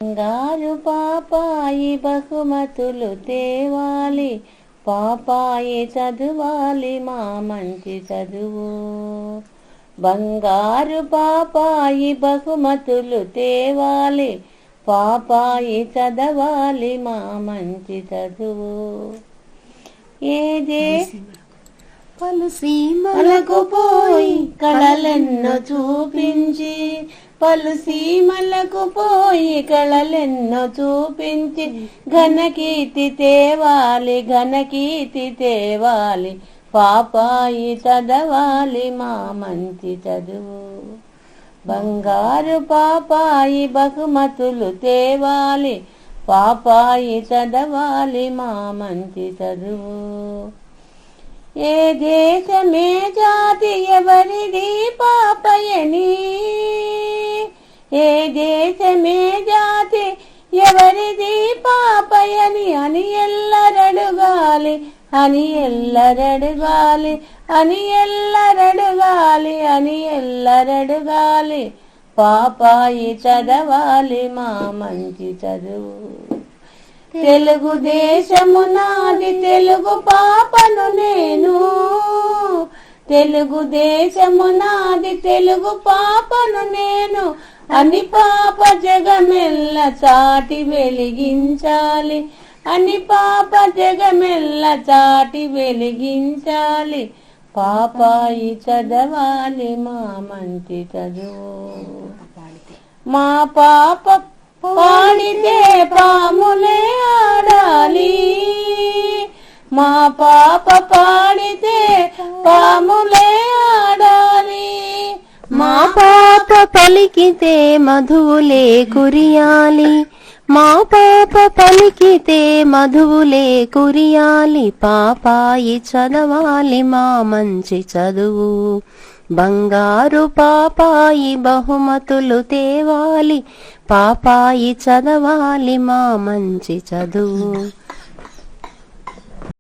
బంగారు పాపాయి బహుమతులు తేవాలి, పాపాయి చదవాలి మా మంచి చదువు. బంగారు పాపాయి బహుమతులు తేవాలి, పాపాయి చదవాలి మా మంచి చదువు. ఏ పలుసీమలకు పోయి కళలెన్నో చూపించి, పలుసీమలకు పోయి కళలెన్నో చూపించి, ఘనకీర్తి తేవాలి, ఘనకీర్తి తేవాలి, పాపాయి చదవాలి మా మంచి చదువు. బంగారు పాపాయి బహుమతులు తేవాలి, పాపాయి చదవాలి మా మంచి చదువు. ఏ దేశమే జాతి ఎవరిది పాపయని, ఏ దేశమే జాతి ఎవరిది పాపయని అని ఎల్లరడుగాలి, అని ఎల్లరడుగాలి, అని ఎల్లరడుగాలి, అని ఎల్లరడుగాలి, పాపాయి చదవాలి మా మంచి చదువు. తెలుగుదేశము నాది, తెలుగు పాపను నేను, తెలుగుదేశము నాది, తెలుగు పాపను నేను అని పాప జగమెల్ల చాటి వెలిగించాలి, అని పాప జగమెల్ల చాటి వెలిగించాలి, పాపాయి చదవాలి మా మంచి చదువు. మా పాప పాడితే పాములే ఆడాలి, మా పాప పాడితే పాములే ఆడాలి, మా పాప పలికితే మధువులే కురియాలి, మా పాప పలికితే మధువులే కురియాలి, పాపాయి చదవాలి మా మంచి చదువు. బంగారు పాపాయి బహుమతులు తేవాలి, పాపాయి చదవాలి మా మంచి చదువు.